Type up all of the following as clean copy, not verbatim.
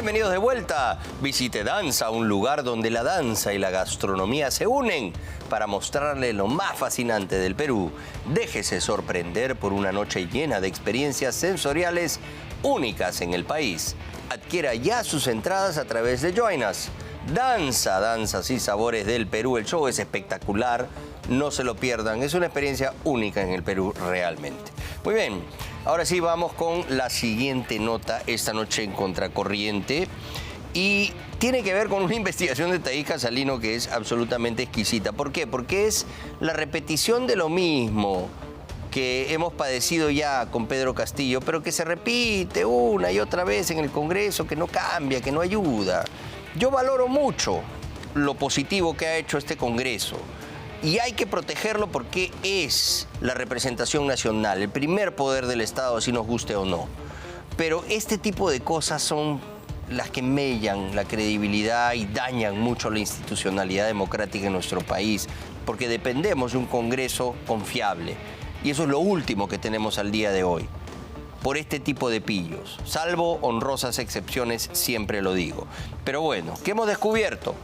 Bienvenidos de vuelta. Visite Danza, un lugar donde la danza y la gastronomía se unen para mostrarle lo más fascinante del Perú. Déjese sorprender por una noche llena de experiencias sensoriales únicas en el país. Adquiera ya sus entradas a través de Join Us. Danza, danzas y sabores del Perú. El show es espectacular, no se lo pierdan. Es una experiencia única en el Perú realmente. Muy bien, ahora sí vamos con la siguiente nota esta noche en Contracorriente. Y tiene que ver con una investigación de Thais Casalino que es absolutamente exquisita. ¿Por qué? Porque es la repetición de lo mismo que hemos padecido ya con Pedro Castillo, pero que se repite una y otra vez en el Congreso, que no cambia, que no ayuda. Yo valoro mucho lo positivo que ha hecho este Congreso y hay que protegerlo porque es la representación nacional, el primer poder del Estado, así nos guste o no. Pero este tipo de cosas son las que mellan la credibilidad y dañan mucho la institucionalidad democrática en nuestro país, porque dependemos de un Congreso confiable. Y eso es lo último que tenemos al día de hoy, por este tipo de pillos, salvo honrosas excepciones, siempre lo digo. Pero bueno, ¿qué hemos descubierto?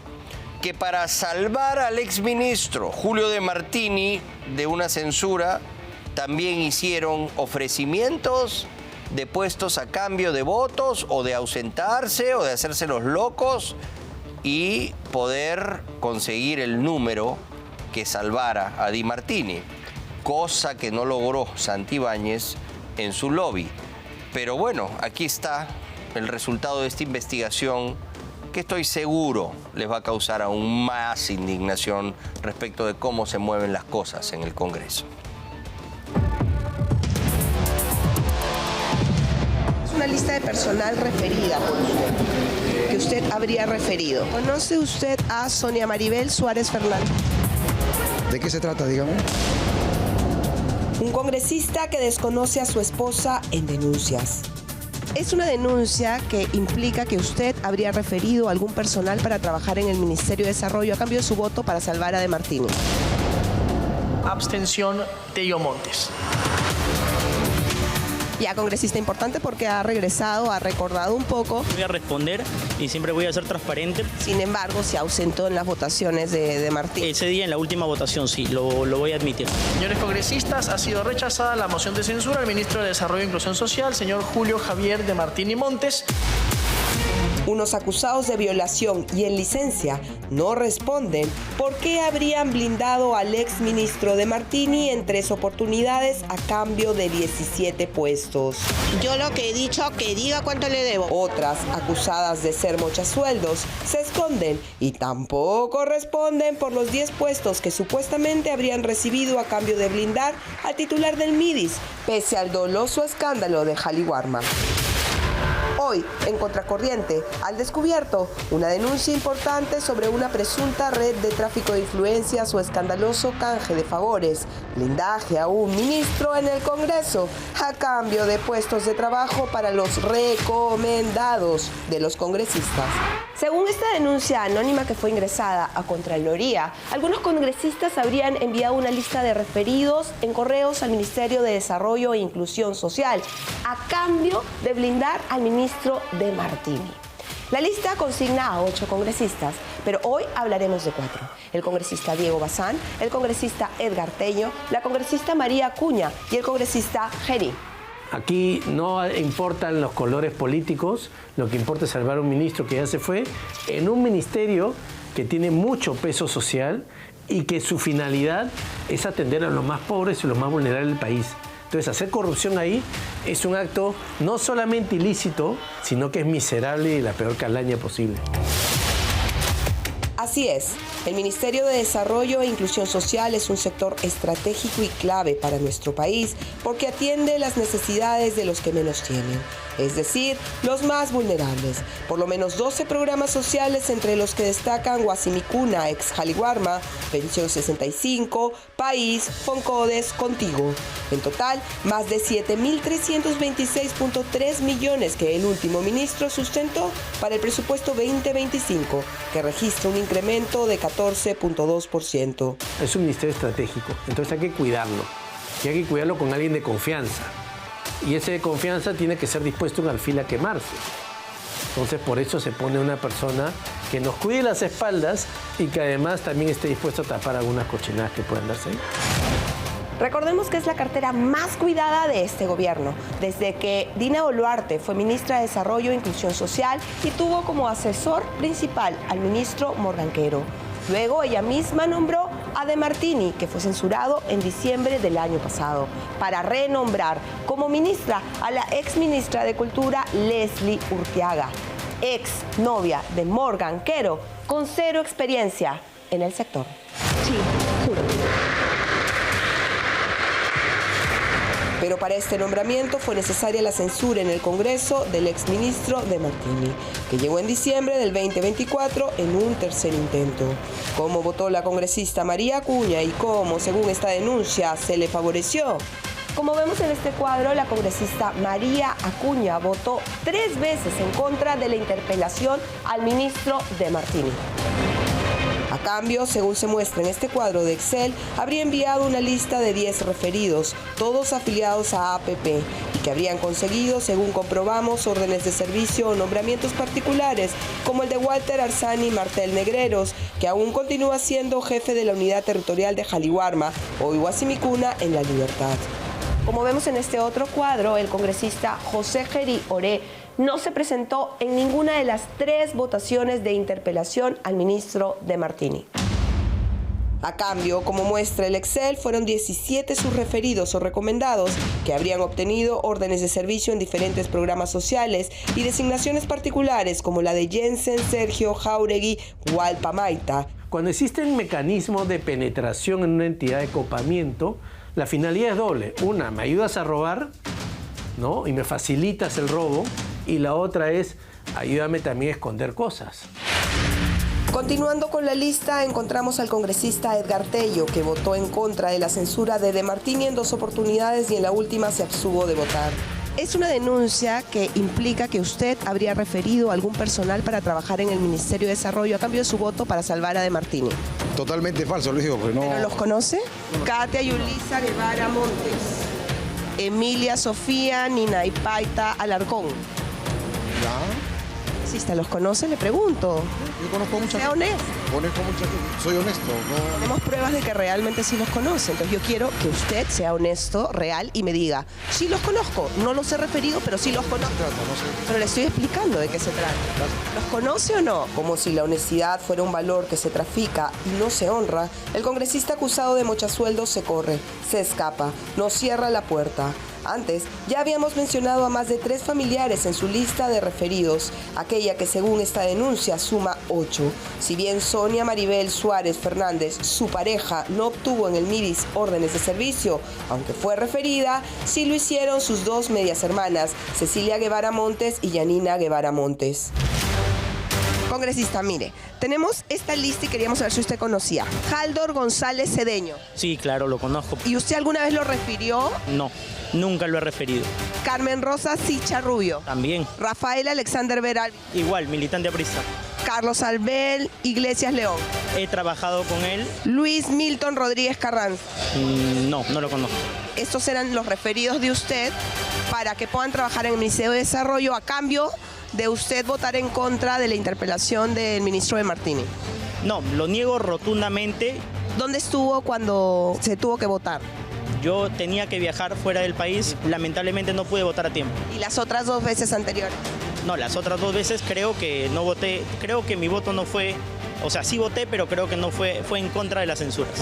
Que para salvar al exministro Julio de Martini de una censura, también hicieron ofrecimientos de puestos a cambio de votos o de ausentarse o de hacerse los locos y poder conseguir el número que salvara a Di Martini, cosa que no logró Santibáñez en su lobby. Pero bueno, aquí está el resultado de esta investigación que estoy seguro les va a causar aún más indignación respecto de cómo se mueven las cosas en el Congreso. Es una lista de personal referida por usted, que usted habría referido. ¿Conoce usted a Sonia Maribel Suárez Fernández? ¿De qué se trata, dígame? Un congresista que desconoce a su esposa en denuncias. Es una denuncia que implica que usted habría referido a algún personal para trabajar en el Ministerio de Desarrollo a cambio de su voto para salvar a De Martini. Abstención, Tello Montes. Ya congresista importante porque ha regresado, ha recordado un poco. Voy a responder y siempre voy a ser transparente. Sin embargo, se ausentó en las votaciones de Martini. Ese día en la última votación, sí, lo voy a admitir. Señores congresistas, ha sido rechazada la moción de censura al ministro de Desarrollo e Inclusión Social, señor Julio Javier de Martini Montes. Unos acusados de violación y en licencia no responden por qué habrían blindado al exministro de Martini en 3 oportunidades a cambio de 17 puestos. Yo lo que he dicho, que diga cuánto le debo. Otras, acusadas de ser mochasueldos, se esconden y tampoco responden por los 10 puestos que supuestamente habrían recibido a cambio de blindar al titular del MIDIS, pese al doloso escándalo de Jaliwarma. Hoy, en Contracorriente, al descubierto una denuncia importante sobre una presunta red de tráfico de influencias o escandaloso canje de favores, blindaje a un ministro en el Congreso, a cambio de puestos de trabajo para los recomendados de los congresistas. Según esta denuncia anónima que fue ingresada a Contraloría, algunos congresistas habrían enviado una lista de referidos en correos al Ministerio de Desarrollo e Inclusión Social, a cambio de blindar al ministro de Martini. La lista consigna a 8 congresistas, pero hoy hablaremos de 4. El congresista Diego Bazán, el congresista Edgar Teño, la congresista María Acuña y el congresista Geni. Aquí no importan los colores políticos, lo que importa es salvar a un ministro que ya se fue, en un ministerio que tiene mucho peso social y que su finalidad es atender a los más pobres y los más vulnerables del país. Entonces, hacer corrupción ahí es un acto no solamente ilícito, sino que es miserable y la peor calaña posible. Así es, el Ministerio de Desarrollo e Inclusión Social es un sector estratégico y clave para nuestro país porque atiende las necesidades de los que menos tienen, es decir, los más vulnerables. Por lo menos 12 programas sociales, entre los que destacan Guasimicuna, ex Jaliwarma, Pensión 65, País, Foncodes, Contigo. En total, más de 7.326.3 millones que el último ministro sustentó para el presupuesto 2025, que registra un incremento de 14.2%. Es un ministerio estratégico, entonces hay que cuidarlo. Y hay que cuidarlo con alguien de confianza. Y ese de confianza tiene que ser dispuesto en alfil a quemarse. Entonces por eso se pone una persona que nos cuide las espaldas y que además también esté dispuesto a tapar algunas cochinadas que puedan darse ahí. Recordemos que es la cartera más cuidada de este gobierno, desde que Dina Boluarte fue ministra de Desarrollo e Inclusión Social y tuvo como asesor principal al ministro Morganquero. Luego ella misma nombró a De Martini, que fue censurado en diciembre del año pasado, para renombrar como ministra a la exministra de Cultura Leslie Urteaga, ex novia de Morganquero, con 0 experiencia en el sector. Sí, juro. Pero para este nombramiento fue necesaria la censura en el Congreso del exministro De Martini, que llegó en diciembre del 2024 en un tercer intento. ¿Cómo votó la congresista María Acuña y cómo, según esta denuncia, se le favoreció? Como vemos en este cuadro, la congresista María Acuña votó 3 veces en contra de la interpelación al ministro De Martini. A cambio, según se muestra en este cuadro de Excel, habría enviado una lista de 10 referidos, todos afiliados a APP, y que habrían conseguido, según comprobamos, órdenes de servicio o nombramientos particulares, como el de Walter Arzani Martel Negreros, que aún continúa siendo jefe de la unidad territorial de Jaliwarma, o Iguazimicuna en La Libertad. Como vemos en este otro cuadro, el congresista José Geri Oré no se presentó en ninguna de las 3 votaciones de interpelación al ministro De Martini. A cambio, como muestra el Excel, fueron 17 sus referidos o recomendados que habrían obtenido órdenes de servicio en diferentes programas sociales y designaciones particulares como la de Jensen Sergio Jauregui Hualpamaita. Cuando existen mecanismos de penetración en una entidad de copamiento, la finalidad es doble. Una, me ayudas a robar, ¿no? Y me facilitas el robo. Y la otra es, ayúdame también a esconder cosas. Continuando con la lista, encontramos al congresista Edgar Tello, que votó en contra de la censura de De Martini en 2 oportunidades y en la última se abstuvo de votar. Es una denuncia que implica que usted habría referido a algún personal para trabajar en el Ministerio de Desarrollo a cambio de su voto para salvar a De Martini. Totalmente falso, les digo, porque no... ¿Pero los conoce? Katia Yulisa Guevara Montes, Emilia Sofía Ninaipaita Alarcón. ¿Ya? Si usted los conoce, le pregunto. Yo conozco mucha Sea honesto. Conozco mucha gente. Soy honesto. No... Tenemos pruebas de que realmente sí los conoce. Entonces yo quiero que usted sea honesto, real y me diga, sí los conozco, no los he referido, pero sí los conozco. No sé. Pero le estoy explicando de qué se trata. ¿Los conoce o no? Como si la honestidad fuera un valor que se trafica y no se honra, el congresista acusado de mochasueldos se corre, se escapa, nos cierra la puerta. Antes, ya habíamos mencionado a más de 3 familiares en su lista de referidos, aquella que según esta denuncia suma 8. Si bien Sonia Maribel Suárez Fernández, su pareja, no obtuvo en el MIDIS órdenes de servicio, aunque fue referida, sí lo hicieron sus 2 medias hermanas, Cecilia Guevara Montes y Yanina Guevara Montes. Congresista, mire, tenemos esta lista y queríamos saber si usted conocía. Haldor González Cedeño. Sí, claro, lo conozco. ¿Y usted alguna vez lo refirió? No, nunca lo he referido. Carmen Rosa Sicha Rubio. También. Rafael Alexander Veral. Igual, militante aprista. Carlos Albel Iglesias León. He trabajado con él. Luis Milton Rodríguez Carranza. No, no lo conozco. Estos eran los referidos de usted para que puedan trabajar en el Ministerio de Desarrollo a cambio de usted votar en contra de la interpelación del ministro De Martini. No, lo niego rotundamente. ¿Dónde estuvo cuando se tuvo que votar? Yo tenía que viajar fuera del país, lamentablemente no pude votar a tiempo. ¿Y las otras 2 veces anteriores? No, las otras 2 veces creo que no voté, creo que mi voto no fue, o sea, sí voté, pero creo que no fue en contra de las censuras.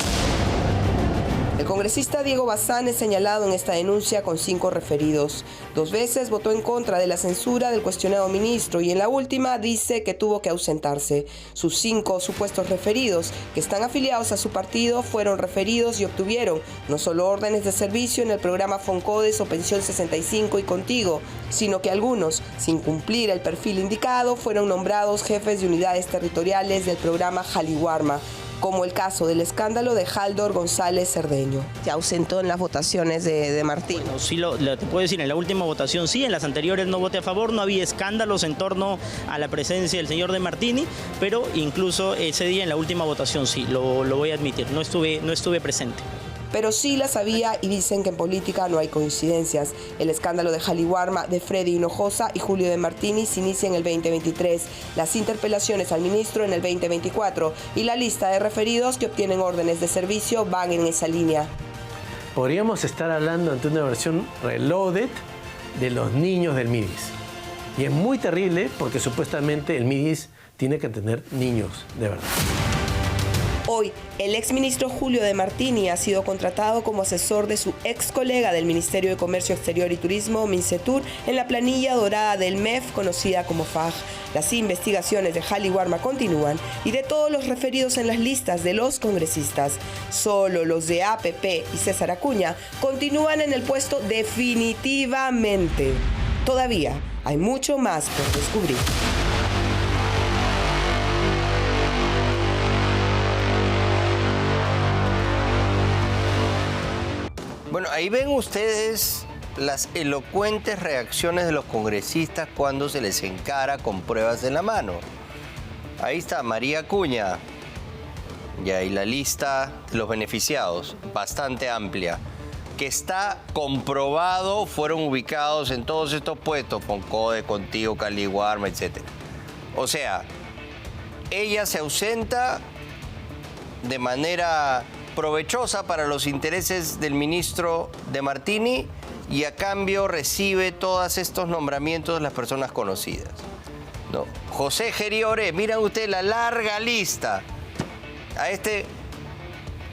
El congresista Diego Bazán es señalado en esta denuncia con 5 referidos. 2 veces votó en contra de la censura del cuestionado ministro y en la última dice que tuvo que ausentarse. Sus 5 supuestos referidos, que están afiliados a su partido, fueron referidos y obtuvieron no solo órdenes de servicio en el programa Foncodes o Pensión 65 y Contigo, sino que algunos, sin cumplir el perfil indicado, fueron nombrados jefes de unidades territoriales del programa Jaliwarma, como el caso del escándalo de Haldor González Cerdeño. Se ausentó en las votaciones de Martín. Bueno, sí, te puedo decir, en la última votación sí, en las anteriores no voté a favor, no había escándalos en torno a la presencia del señor De Martini, pero incluso ese día en la última votación sí, lo voy a admitir, no estuve presente. pero sí las había y dicen que en política no hay coincidencias. El escándalo de Jaliwarma, de Freddy Hinojosa y Julio de Martini se inicia en el 2023, las interpelaciones al ministro en el 2024 y la lista de referidos que obtienen órdenes de servicio van en esa línea. Podríamos estar hablando ante una versión reloaded de los niños del MIDIS. Y es muy terrible porque supuestamente el MIDIS tiene que tener niños de verdad. Hoy, el exministro Julio de Martini ha sido contratado como asesor de su ex colega del Ministerio de Comercio Exterior y Turismo, Mincetur, en la planilla dorada del MEF, conocida como FAG. Las investigaciones de Jaliwarma continúan y de todos los referidos en las listas de los congresistas, solo los de APP y César Acuña continúan en el puesto definitivamente. Todavía hay mucho más por descubrir. Bueno, ahí ven ustedes las elocuentes reacciones de los congresistas cuando se les encara con pruebas en la mano. Ahí está María Acuña. Y ahí la lista de los beneficiados, bastante amplia, que está comprobado, fueron ubicados en todos estos puestos, con CODE, Contigo, Jaliwarma, etc. O sea, ella se ausenta de manera provechosa para los intereses del ministro de Martini y a cambio recibe todos estos nombramientos de las personas conocidas. ¿No? José Geriore, miren ustedes la larga lista. A este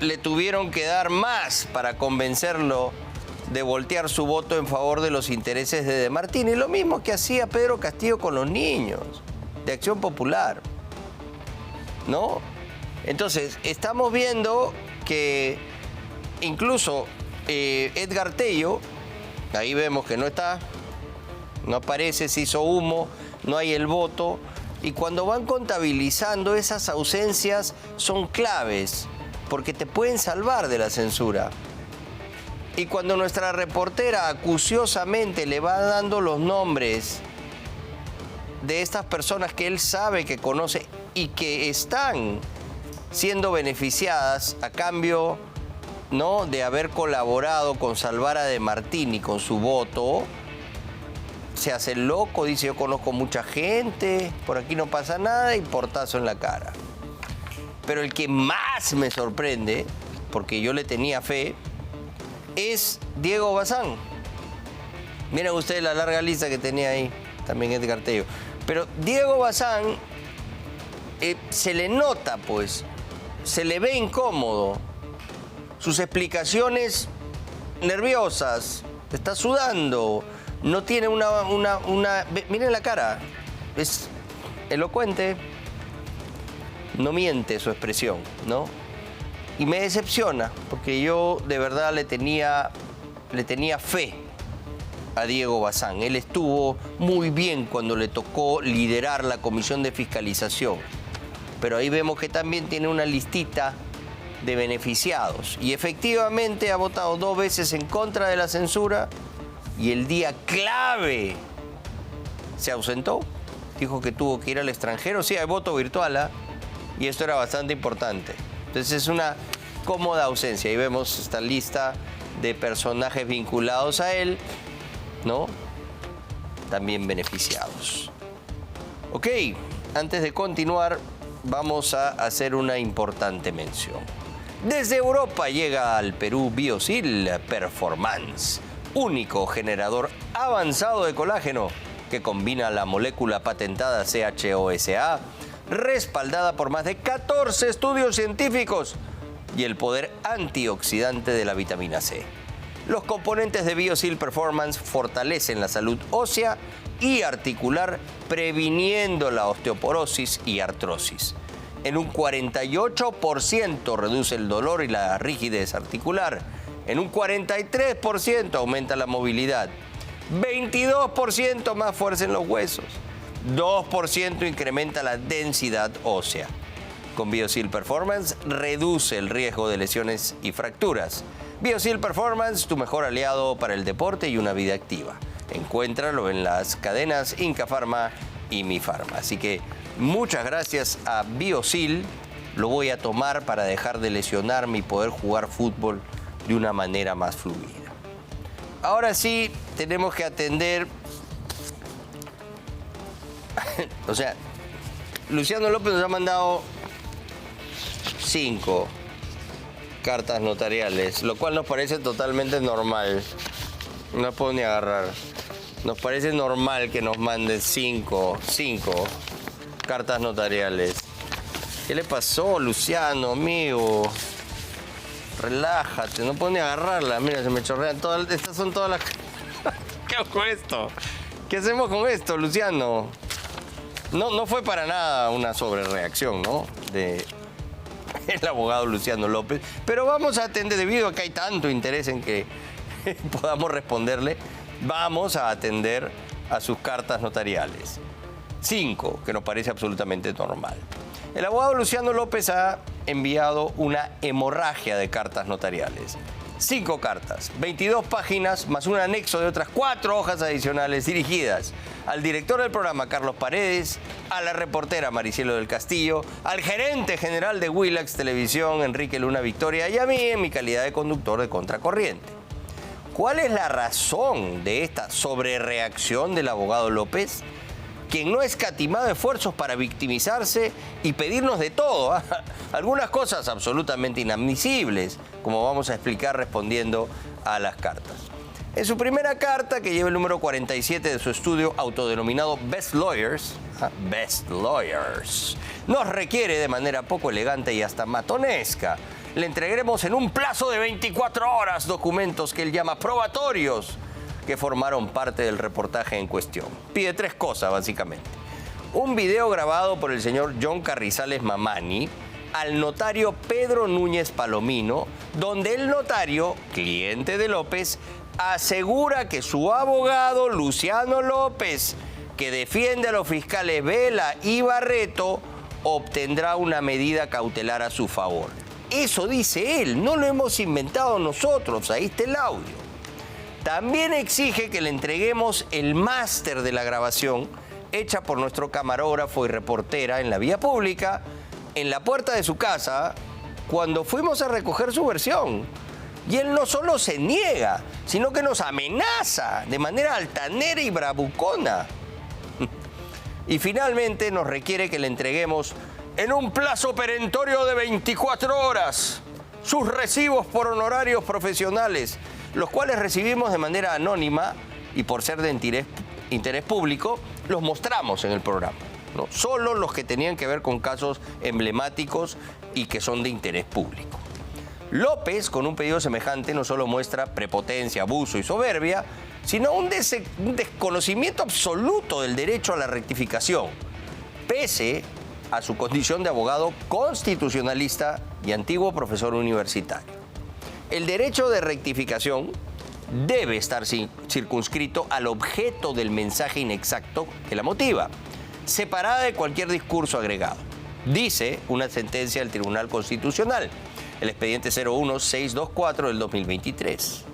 le tuvieron que dar más para convencerlo de voltear su voto en favor de los intereses de Martini. Lo mismo que hacía Pedro Castillo con los niños de Acción Popular. ¿No? Entonces, estamos viendo que incluso Edgar Tello, ahí vemos que no está, no aparece, se hizo humo, no hay el voto, y cuando van contabilizando esas ausencias son claves, porque te pueden salvar de la censura. Y cuando nuestra reportera acuciosamente le va dando los nombres de estas personas que él sabe que conoce y que están siendo beneficiadas a cambio, ¿no?, de haber colaborado con salvar a De Martini con su voto, se hace el loco, dice yo conozco mucha gente, por aquí no pasa nada y portazo en la cara. Pero el que más me sorprende, porque yo le tenía fe, es Diego Bazán. Miren ustedes la larga lista que tenía ahí, también Edgar Tello. Pero Diego Bazán se le nota, pues, se le ve incómodo. Sus explicaciones nerviosas, está sudando, no tiene miren la cara, es elocuente, no miente su expresión, ¿no? Y me decepciona, porque yo de verdad le tenía fe a Diego Bazán. Él estuvo muy bien cuando le tocó liderar la Comisión de Fiscalización. Pero ahí vemos que también tiene una listita de beneficiados. Y efectivamente ha votado 2 veces en contra de la censura y el día clave se ausentó. Dijo que tuvo que ir al extranjero. Sí, hay voto virtual, ¿eh? Y esto era bastante importante. Entonces es una cómoda ausencia. Ahí vemos esta lista de personajes vinculados a él, ¿no? También beneficiados. Ok, antes de continuar, vamos a hacer una importante mención. Desde Europa llega al Perú Biosil Performance, único generador avanzado de colágeno que combina la molécula patentada CHOSA, respaldada por más de 14 estudios científicos, y el poder antioxidante de la vitamina C. Los componentes de Biosil Performance fortalecen la salud ósea y articular, previniendo la osteoporosis y artrosis. En un 48% reduce el dolor y la rigidez articular. En un 43% aumenta la movilidad. 22% más fuerza en los huesos. 2% incrementa la densidad ósea. Con Biosil Performance reduce el riesgo de lesiones y fracturas. Biosil Performance, tu mejor aliado para el deporte y una vida activa. Encuéntralo en las cadenas Inca Pharma y Mi Pharma. Así que muchas gracias a Biosil. Lo voy a tomar para dejar de lesionarme y poder jugar fútbol de una manera más fluida. Ahora sí, tenemos que atender... O sea, Luciano López nos ha mandado 5 cartas notariales, lo cual nos parece totalmente normal. No las puedo ni agarrar. Nos parece normal que nos manden 5 cartas notariales. ¿Qué le pasó, Luciano, amigo? Relájate, no puedo ni agarrarla. Mira, se me chorrean todas. Estas son todas las... ¿Qué hago con esto? ¿Qué hacemos con esto, Luciano? No fue para nada una sobrereacción, ¿no? De el abogado Luciano López. Pero vamos a atender, debido a que hay tanto interés en que podamos responderle, vamos a atender a sus cartas notariales. 5, que nos parece absolutamente normal. El abogado Luciano López ha enviado una hemorragia de cartas notariales. 5 cartas, 22 páginas, más un anexo de otras 4 hojas adicionales dirigidas al director del programa, Carlos Paredes, a la reportera Maricielo del Castillo, al gerente general de Willax Televisión, Enrique Luna Victoria, y a mí en mi calidad de conductor de Contracorriente. ¿Cuál es la razón de esta sobrereacción del abogado López? Quien no ha escatimado esfuerzos para victimizarse y pedirnos de todo, ¿eh? Algunas cosas absolutamente inadmisibles, como vamos a explicar respondiendo a las cartas. En su primera carta, que lleva el número 47 de su estudio autodenominado Best Lawyers, nos requiere de manera poco elegante y hasta matonesca. Le entregaremos en un plazo de 24 horas documentos que él llama probatorios, que formaron parte del reportaje en cuestión. Pide 3 cosas, básicamente. Un video grabado por el señor John Carrizales Mamani al notario Pedro Núñez Palomino, donde el notario, cliente de López, asegura que su abogado Luciano López, que defiende a los fiscales Vela y Barreto, obtendrá una medida cautelar a su favor. Eso dice él, no lo hemos inventado nosotros, ahí está el audio. También exige que le entreguemos el máster de la grabación hecha por nuestro camarógrafo y reportera en la vía pública, en la puerta de su casa, cuando fuimos a recoger su versión. Y él no solo se niega, sino que nos amenaza de manera altanera y bravucona. Y finalmente nos requiere que le entreguemos en un plazo perentorio de 24 horas sus recibos por honorarios profesionales, los cuales recibimos de manera anónima y por ser de interés público, los mostramos en el programa, ¿no? Solo los que tenían que ver con casos emblemáticos y que son de interés público. López, con un pedido semejante, no solo muestra prepotencia, abuso y soberbia, sino un desconocimiento absoluto del derecho a la rectificación, pese a su condición de abogado constitucionalista y antiguo profesor universitario. El derecho de rectificación debe estar circunscrito al objeto del mensaje inexacto que la motiva, separada de cualquier discurso agregado. Dice una sentencia del Tribunal Constitucional, el expediente 01624 del 2023.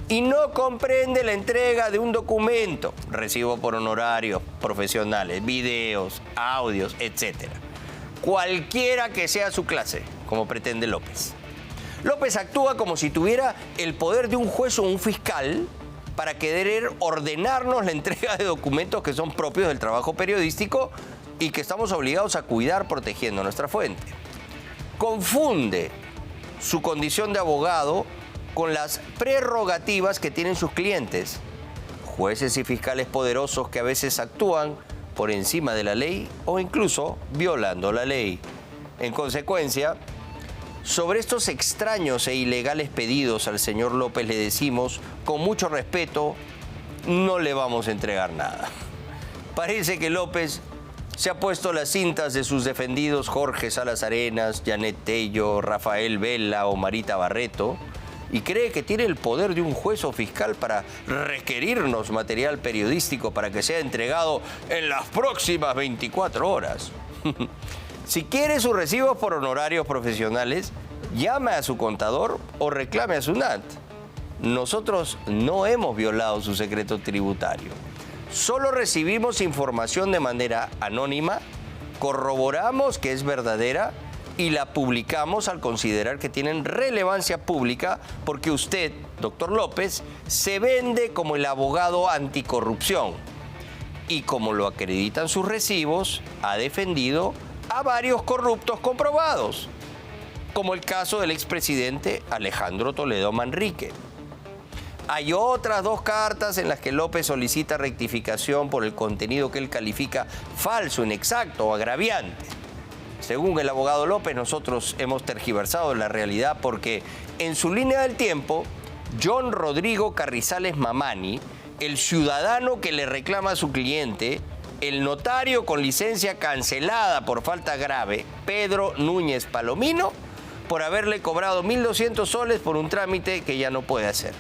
Y no comprende la entrega de un documento, recibo por honorarios profesionales, videos, audios, etc. Cualquiera que sea su clase, como pretende López. López actúa como si tuviera el poder de un juez o un fiscal para querer ordenarnos la entrega de documentos que son propios del trabajo periodístico y que estamos obligados a cuidar protegiendo nuestra fuente. Confunde su condición de abogado con las prerrogativas que tienen sus clientes, jueces y fiscales poderosos que a veces actúan por encima de la ley o incluso violando la ley. En consecuencia, sobre estos extraños e ilegales pedidos al señor López le decimos, con mucho respeto, no le vamos a entregar nada. Parece que López se ha puesto las cintas de sus defendidos Jorge Salas Arenas, Janet Tello, Rafael Vela o Marita Barreto y cree que tiene el poder de un juez o fiscal para requerirnos material periodístico para que sea entregado en las próximas 24 horas. Si quiere sus recibos por honorarios profesionales, llame a su contador o reclame a SUNAT. Nosotros no hemos violado su secreto tributario. Solo recibimos información de manera anónima, corroboramos que es verdadera y la publicamos al considerar que tienen relevancia pública porque usted, doctor López, se vende como el abogado anticorrupción y como lo acreditan sus recibos, ha defendido a varios corruptos comprobados, como el caso del expresidente Alejandro Toledo Manrique. Hay otras 2 cartas en las que López solicita rectificación por el contenido que él califica falso, inexacto o agraviante. Según el abogado López, nosotros hemos tergiversado la realidad porque en su línea del tiempo, John Rodrigo Carrizales Mamani, el ciudadano que le reclama a su cliente, el notario con licencia cancelada por falta grave, Pedro Núñez Palomino, por haberle cobrado 1.200 soles por un trámite que ya no puede hacer.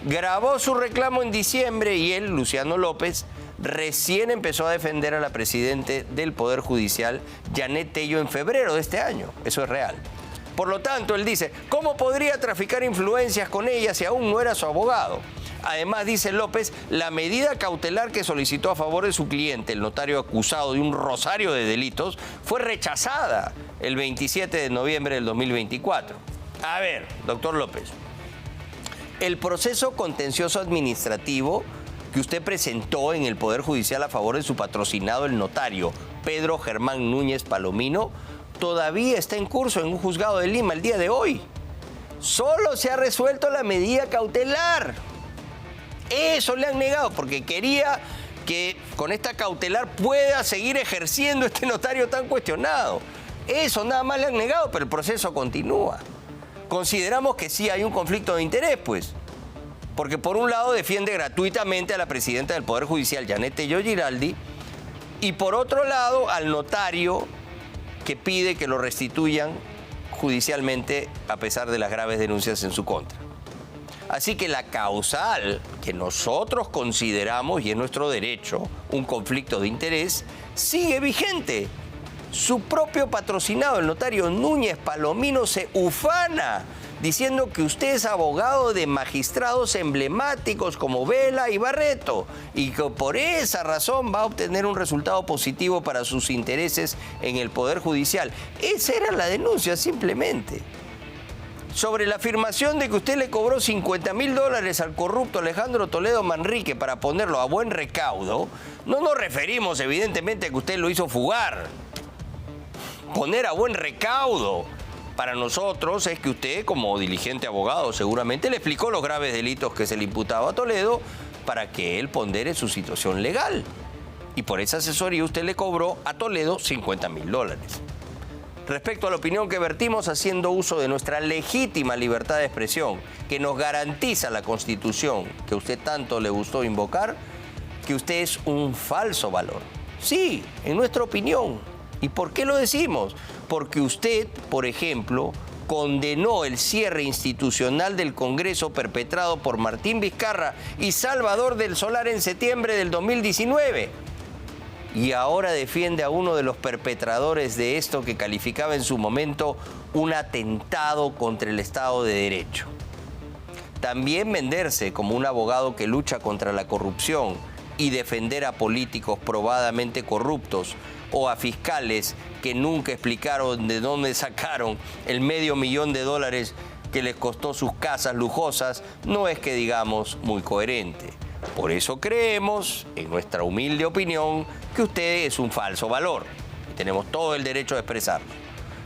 Grabó su reclamo en diciembre y él, Luciano López, recién empezó a defender a la presidenta del Poder Judicial, Janet Tello, en febrero de este año. Eso es real. Por lo tanto, él dice, ¿cómo podría traficar influencias con ella si aún no era su abogado? Además, dice López, la medida cautelar que solicitó a favor de su cliente, el notario acusado de un rosario de delitos, fue rechazada el 27 de noviembre del 2024. A ver, doctor López, el proceso contencioso administrativo que usted presentó en el Poder Judicial a favor de su patrocinado, el notario Pedro Germán Núñez Palomino, todavía está en curso en un juzgado de Lima el día de hoy. Solo se ha resuelto la medida cautelar. Eso le han negado porque quería que con esta cautelar pueda seguir ejerciendo este notario tan cuestionado. Eso nada más le han negado, pero el proceso continúa. Consideramos que sí hay un conflicto de interés, pues. Porque por un lado defiende gratuitamente a la presidenta del Poder Judicial, Janet Tello Giraldi, y por otro lado al notario que pide que lo restituyan judicialmente a pesar de las graves denuncias en su contra. Así que la causal que nosotros consideramos, y es nuestro derecho, un conflicto de interés, sigue vigente. Su propio patrocinado, el notario Núñez Palomino, se ufana diciendo que usted es abogado de magistrados emblemáticos como Vela y Barreto y que por esa razón va a obtener un resultado positivo para sus intereses en el Poder Judicial. Esa era la denuncia, simplemente. Sobre la afirmación de que usted le cobró $50.000 al corrupto Alejandro Toledo Manrique para ponerlo a buen recaudo, no nos referimos evidentemente a que usted lo hizo fugar. Poner a buen recaudo para nosotros es que usted, como diligente abogado, seguramente le explicó los graves delitos que se le imputaba a Toledo para que él pondere su situación legal. Y por esa asesoría usted le cobró a Toledo $50.000. Respecto a la opinión que vertimos haciendo uso de nuestra legítima libertad de expresión, que nos garantiza la Constitución, que a usted tanto le gustó invocar, que usted es un falso valor. Sí, en nuestra opinión. ¿Y por qué lo decimos? Porque usted, por ejemplo, condenó el cierre institucional del Congreso perpetrado por Martín Vizcarra y Salvador del Solar en septiembre del 2019. Y ahora defiende a uno de los perpetradores de esto que calificaba en su momento un atentado contra el Estado de Derecho. También venderse como un abogado que lucha contra la corrupción y defender a políticos probadamente corruptos o a fiscales que nunca explicaron de dónde sacaron el $500,000 que les costó sus casas lujosas, no es que digamos muy coherente. Por eso creemos, en nuestra humilde opinión, que usted es un falso valor y tenemos todo el derecho de expresarlo.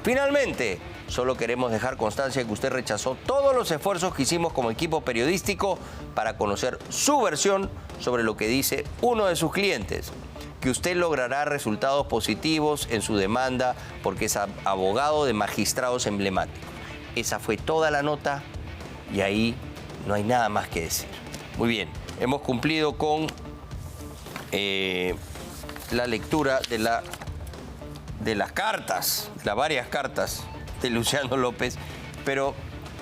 Finalmente, solo queremos dejar constancia de que usted rechazó todos los esfuerzos que hicimos como equipo periodístico para conocer su versión sobre lo que dice uno de sus clientes, que usted logrará resultados positivos en su demanda porque es abogado de magistrados emblemáticos. Esa fue toda la nota y ahí no hay nada más que decir. Muy bien, hemos cumplido con la lectura de las cartas, de las varias cartas de Luciano López, pero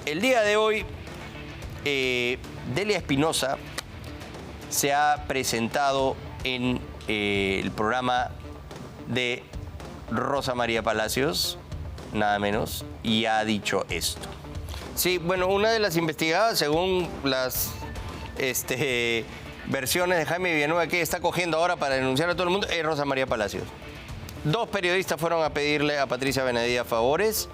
el día de hoy Delia Espinosa se ha presentado en el programa de Rosa María Palacios, nada menos, y ha dicho esto. Sí, bueno, una de las investigadas, según las versiones de Jaime Villanueva, que está cogiendo ahora para denunciar a todo el mundo, es Rosa María Palacios. Dos periodistas fueron a pedirle a Patricia Benavides favores.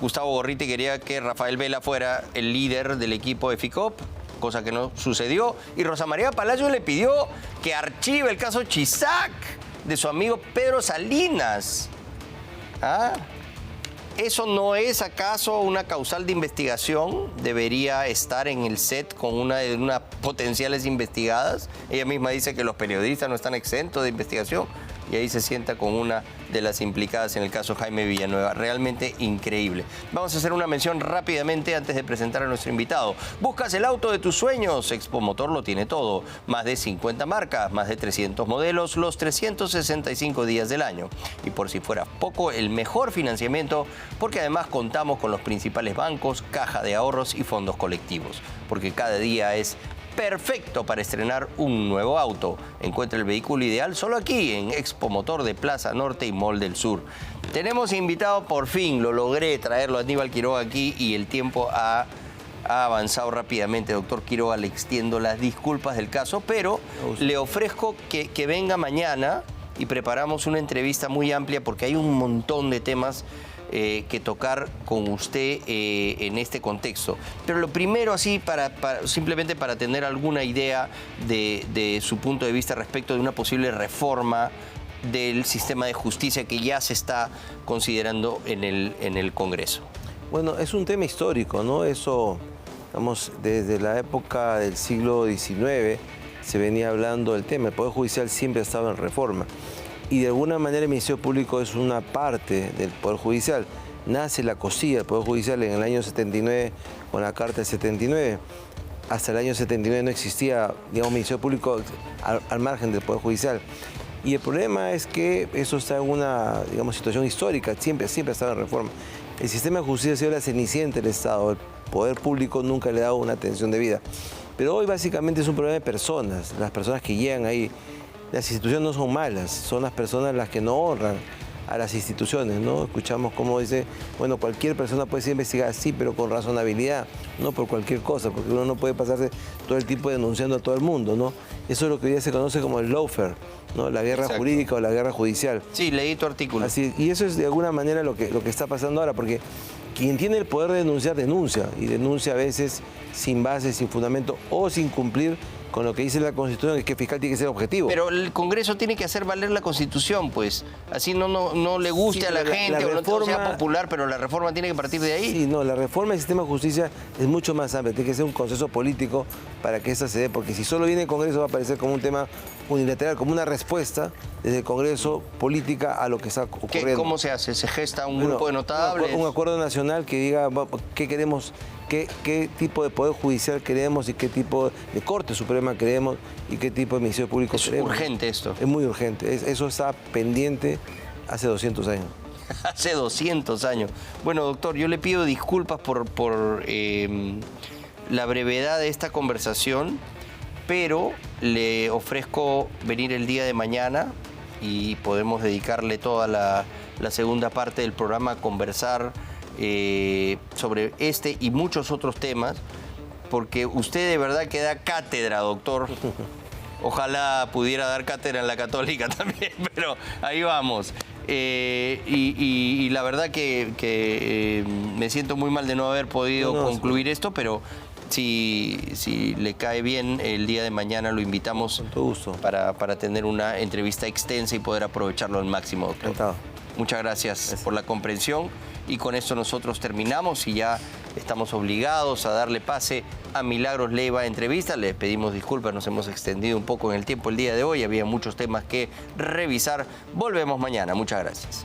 Gustavo Gorriti quería que Rafael Vela fuera el líder del equipo de FICOP, cosa que no sucedió. Y Rosa María Palacio le pidió que archive el caso Chisac de su amigo Pedro Salinas. ¿Ah? ¿Eso no es acaso una causal de investigación? ¿Debería estar en el set con una de unas potenciales investigadas? Ella misma dice que los periodistas no están exentos de investigación y ahí se sienta con una de las implicadas en el caso Jaime Villanueva. Realmente increíble. Vamos a hacer una mención rápidamente antes de presentar a nuestro invitado. ¿Buscas el auto de tus sueños? Expo Motor lo tiene todo. Más de 50 marcas, más de 300 modelos, los 365 días del año. Y por si fuera poco, el mejor financiamiento, porque además contamos con los principales bancos, caja de ahorros y fondos colectivos. Porque cada día es perfecto para estrenar un nuevo auto. Encuentra el vehículo ideal solo aquí en Expo Motor de Plaza Norte y Mall del Sur. Tenemos invitado, por fin, lo logré traerlo a Aníbal Quiroga aquí y el tiempo ha avanzado rápidamente. Doctor Quiroga, le extiendo las disculpas del caso, pero le ofrezco que venga mañana y preparamos una entrevista muy amplia porque hay un montón de temas que tocar con usted en este contexto. Pero lo primero, así, simplemente para tener alguna idea de su punto de vista respecto de una posible reforma del sistema de justicia que ya se está considerando en el Congreso. Bueno, es un tema histórico, ¿no? Eso, vamos, desde la época del siglo XIX se venía hablando del tema. El Poder Judicial siempre ha estado en reforma. Y de alguna manera el Ministerio Público es una parte del Poder Judicial. Nace la cosilla del Poder Judicial en el año 79 con la Carta del 79. Hasta el año 79 no existía, digamos, Ministerio Público al margen del Poder Judicial. Y el problema es que eso está en una, digamos, situación histórica, siempre ha estado en reforma. El sistema de justicia ha sido la cenicienta del Estado. El Poder Público nunca le ha dado una atención debida. Pero hoy básicamente es un problema de personas, las personas que llegan ahí. Las instituciones no son malas, son las personas las que no honran a las instituciones, ¿no? Escuchamos cómo dice, bueno, cualquier persona puede ser investigada, sí, pero con razonabilidad, no por cualquier cosa, porque uno no puede pasarse todo el tiempo denunciando a todo el mundo, ¿no? Eso es lo que hoy día se conoce como el lawfare, ¿no? La guerra jurídica o la guerra judicial. Sí, leí tu artículo. Así, y eso es de alguna manera lo que está pasando ahora, porque quien tiene el poder de denunciar, denuncia, y denuncia a veces sin base, sin fundamento o sin cumplir con lo que dice la Constitución, es que el fiscal tiene que ser objetivo. Pero el Congreso tiene que hacer valer la Constitución, pues. Así no le guste sí, a la gente reforma, o no sea popular, pero la reforma tiene que partir de ahí. Sí, no, la reforma del sistema de justicia es mucho más amplia. Tiene que ser un consenso político para que esa se dé, porque si solo viene el Congreso va a parecer como un tema unilateral, como una respuesta desde el Congreso política a lo que está ocurriendo. ¿Cómo se hace? ¿Se gesta un grupo de notables? Un acuerdo nacional que diga qué queremos, qué tipo de poder judicial queremos y qué tipo de Corte Suprema queremos y qué tipo de Ministerio Público queremos. Es urgente esto. Es muy urgente. Eso está pendiente hace 200 años. Hace 200 años. Bueno, doctor, yo le pido disculpas por la brevedad de esta conversación, pero le ofrezco venir el día de mañana y podemos dedicarle toda la segunda parte del programa a conversar sobre este y muchos otros temas, porque usted de verdad que da cátedra, doctor. Ojalá pudiera dar cátedra en la Católica también, pero ahí vamos. Y la verdad que me siento muy mal de no haber podido concluir esto, pero si le cae bien, el día de mañana lo invitamos para tener una entrevista extensa y poder aprovecharlo al máximo, doctor. Encantado. Muchas gracias por la comprensión y con esto nosotros terminamos y ya estamos obligados a darle pase a Milagros Leiva entrevista. Les pedimos disculpas, nos hemos extendido un poco en el tiempo el día de hoy, había muchos temas que revisar. Volvemos mañana, muchas gracias.